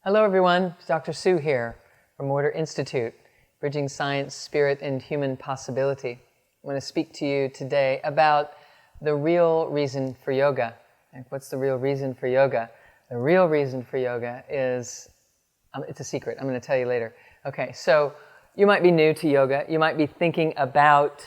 Hello everyone, Dr. Sue here from Order Institute, Bridging Science, Spirit, and Human Possibility. I want to speak to you today about the real reason for yoga. Like, what's the real reason for yoga? The real reason for yoga is, it's a secret, I'm going to tell you later. Okay, so you might be new to yoga, you might be thinking about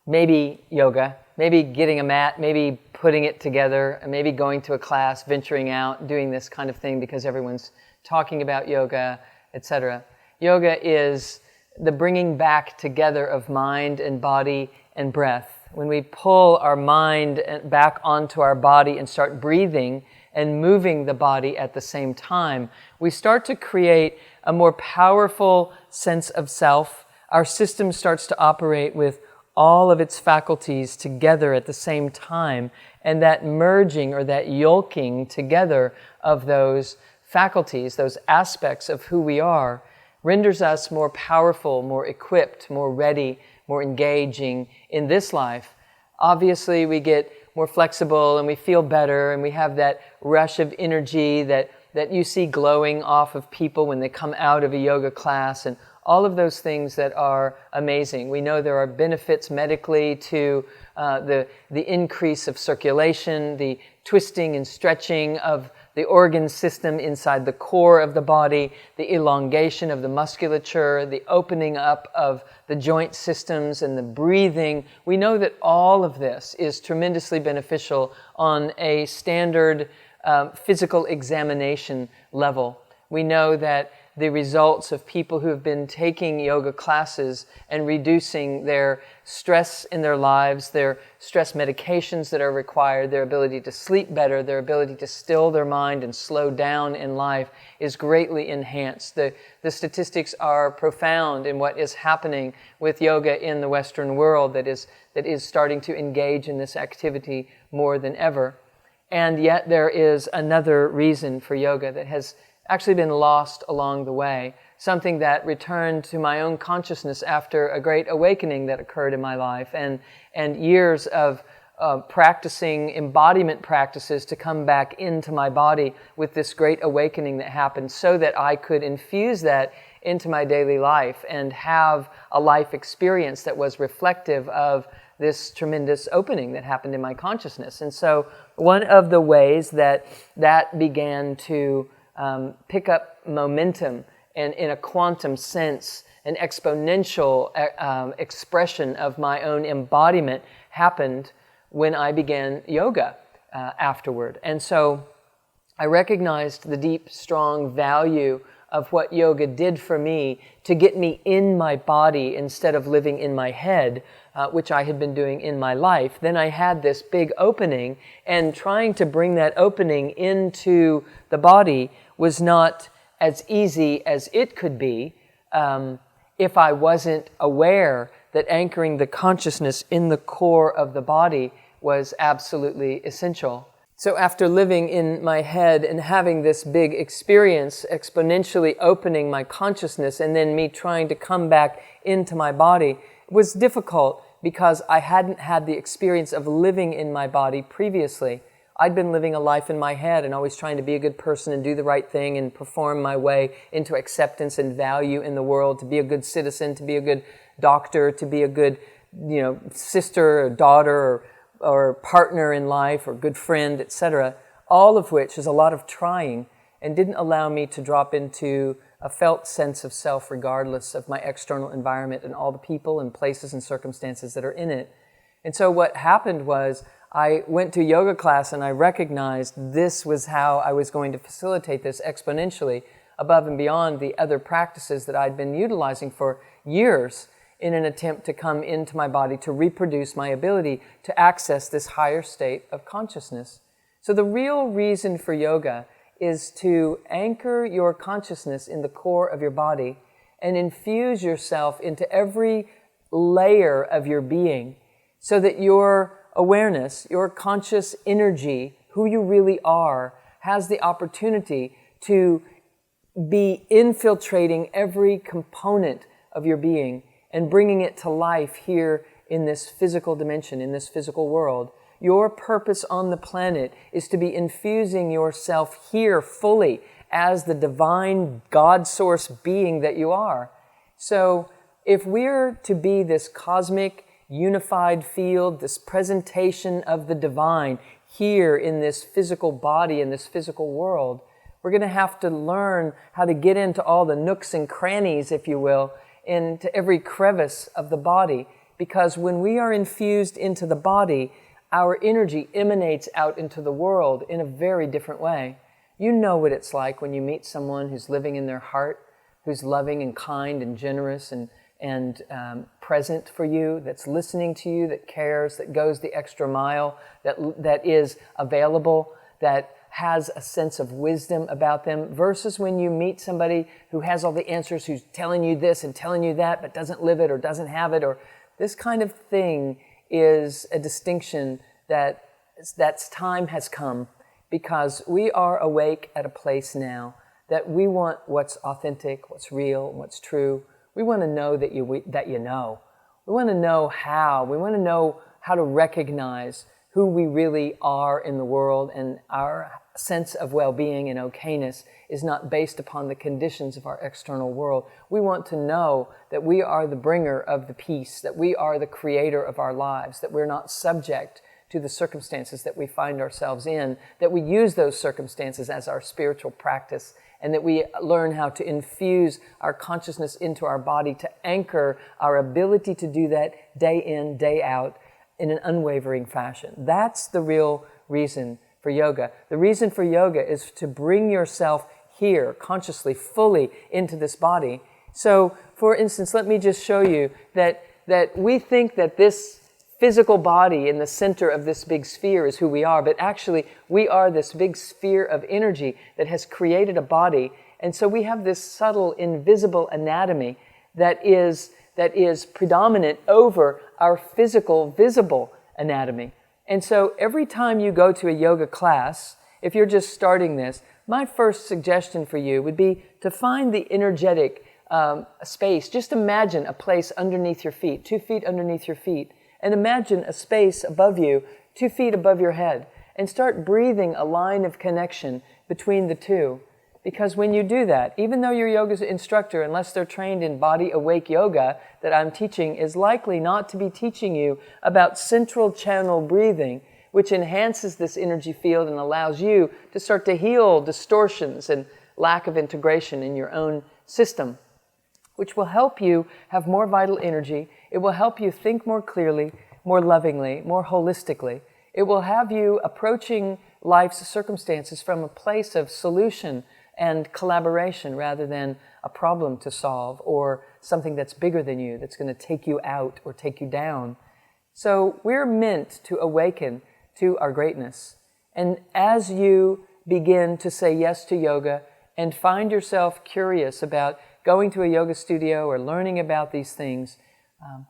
maybe yoga, maybe getting a mat, maybe putting it together, maybe going to a class, venturing out, doing this kind of thing because everyone's talking about yoga, etc. Yoga is the bringing back together of mind and body and breath. When we pull our mind back onto our body and start breathing and moving the body at the same time, we start to create a more powerful sense of self. Our system starts to operate with all of its faculties together at the same time, and that merging or that yolking together of those faculties, those aspects of who we are, renders us more powerful, more equipped, more ready, more engaging in this life. Obviously, we get more flexible and we feel better and we have that rush of energy that you see glowing off of people when they come out of a yoga class, and all of those things that are amazing. We know there are benefits medically to the increase of circulation, the twisting and stretching of the organ system inside the core of the body, the elongation of the musculature, the opening up of the joint systems and the breathing. We know that all of this is tremendously beneficial on a standard physical examination level. We know that the results of people who have been taking yoga classes and reducing their stress in their lives, their stress medications that are required, their ability to sleep better, their ability to still their mind and slow down in life is greatly enhanced. The statistics are profound in what is happening with yoga in the Western world that is starting to engage in this activity more than ever. And yet there is another reason for yoga that has actually been lost along the way, something that returned to my own consciousness after a great awakening that occurred in my life, and years of practicing embodiment practices to come back into my body with this great awakening that happened so that I could infuse that into my daily life and have a life experience that was reflective of this tremendous opening that happened in my consciousness. And so one of the ways that began to pick up momentum and, in a quantum sense, an exponential expression of my own embodiment happened when I began yoga afterward. And so I recognized the deep, strong value of what yoga did for me to get me in my body instead of living in my head, which I had been doing in my life. Then I had this big opening, and trying to bring that opening into the body was not as easy as it could be if I wasn't aware that anchoring the consciousness in the core of the body was absolutely essential. So after living in my head and having this big experience, exponentially opening my consciousness, and then me trying to come back into my body, it was difficult because I hadn't had the experience of living in my body previously. I'd been living a life in my head and always trying to be a good person and do the right thing and perform my way into acceptance and value in the world, to be a good citizen, to be a good doctor, to be a good, sister or daughter or partner in life or good friend, etc. All of which is a lot of trying and didn't allow me to drop into a felt sense of self regardless of my external environment and all the people and places and circumstances that are in it. And so what happened was I went to yoga class and I recognized this was how I was going to facilitate this exponentially above and beyond the other practices that I'd been utilizing for years in an attempt to come into my body to reproduce my ability to access this higher state of consciousness. So the real reason for yoga is to anchor your consciousness in the core of your body and infuse yourself into every layer of your being so that your awareness, your conscious energy, who you really are, has the opportunity to be infiltrating every component of your being and bringing it to life here in this physical dimension, in this physical world. Your purpose on the planet is to be infusing yourself here fully as the divine God source being that you are. So if we're to be this cosmic unified field, this presentation of the divine here in this physical body, in this physical world, we're going to have to learn how to get into all the nooks and crannies, if you will, into every crevice of the body. Because when we are infused into the body, our energy emanates out into the world in a very different way. You know what it's like when you meet someone who's living in their heart, who's loving and kind and generous and present for you, that's listening to you, that cares, that goes the extra mile, that is available, that has a sense of wisdom about them, versus when you meet somebody who has all the answers, who's telling you this and telling you that, but doesn't live it or doesn't have it, or this kind of thing is a distinction that's time has come, because we are awake at a place now that we want what's authentic, what's real, what's true. We want to know that you know. We want to know how. We want to know how to recognize who we really are in the world, and our sense of well-being and okayness is not based upon the conditions of our external world. We want to know that we are the bringer of the peace, that we are the creator of our lives, that we're not subject to the circumstances that we find ourselves in, that we use those circumstances as our spiritual practice, and that we learn how to infuse our consciousness into our body to anchor our ability to do that day in, day out in an unwavering fashion. That's the real reason for yoga. The reason for yoga is to bring yourself here consciously, fully into this body. So, for instance, let me just show you that we think that this physical body in the center of this big sphere is who we are, but actually we are this big sphere of energy that has created a body. And so we have this subtle, invisible anatomy that is predominant over our physical, visible anatomy. And so every time you go to a yoga class, if you're just starting this, my first suggestion for you would be to find the energetic space. Just imagine a place underneath your feet, 2 feet underneath your feet, and imagine a space above you, 2 feet above your head, and start breathing a line of connection between the two. Because when you do that, even though your yoga instructor, unless they're trained in BodyAwake Yoga that I'm teaching, is likely not to be teaching you about central channel breathing, which enhances this energy field and allows you to start to heal distortions and lack of integration in your own system, which will help you have more vital energy. It will help you think more clearly, more lovingly, more holistically. It will have you approaching life's circumstances from a place of solution and collaboration rather than a problem to solve or something that's bigger than you, that's going to take you out or take you down. So we're meant to awaken to our greatness. And as you begin to say yes to yoga and find yourself curious about going to a yoga studio or learning about these things,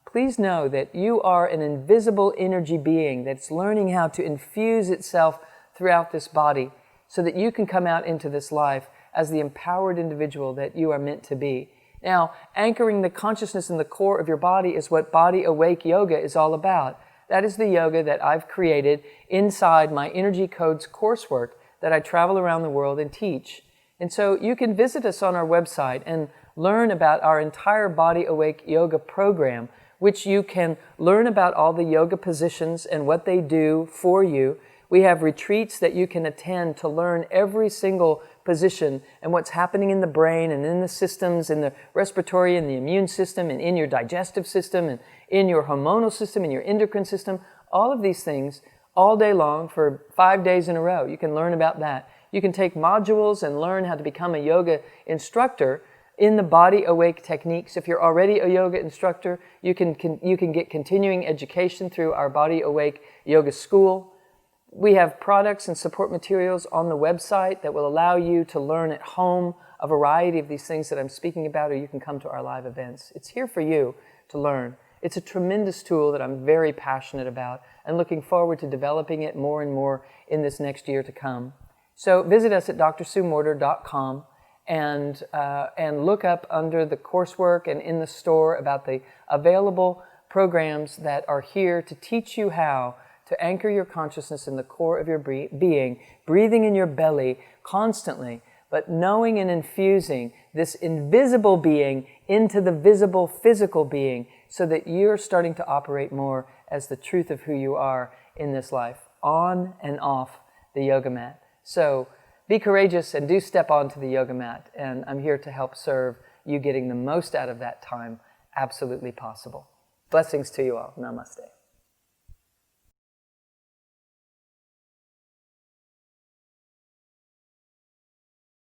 please know that you are an invisible energy being that's learning how to infuse itself throughout this body so that you can come out into this life as the empowered individual that you are meant to be. Now, anchoring the consciousness in the core of your body is what BodyAwake Yoga is all about. That is the yoga that I've created inside my Energy Codes coursework that I travel around the world and teach. And so you can visit us on our website and learn about our entire BodyAwake Yoga program, which you can learn about all the yoga positions and what they do for you. We have retreats that you can attend to learn every single position and what's happening in the brain and in the systems, in the respiratory and the immune system and in your digestive system and in your hormonal system and your endocrine system. All of these things all day long for 5 days in a row. You can learn about that. You can take modules and learn how to become a yoga instructor in the BodyAwake techniques. If you're already a yoga instructor, you can get continuing education through our BodyAwake Yoga School. We have products and support materials on the website that will allow you to learn at home a variety of these things that I'm speaking about, or you can come to our live events. It's here for you to learn. It's a tremendous tool that I'm very passionate about and looking forward to developing it more and more in this next year to come. So visit us at drsuemorter.com and look up under the coursework and in the store about the available programs that are here to teach you how to anchor your consciousness in the core of your being, breathing in your belly constantly, but knowing and infusing this invisible being into the visible physical being so that you're starting to operate more as the truth of who you are in this life, on and off the yoga mat. So be courageous and do step onto the yoga mat, and I'm here to help serve you getting the most out of that time absolutely possible. Blessings to you all. Namaste.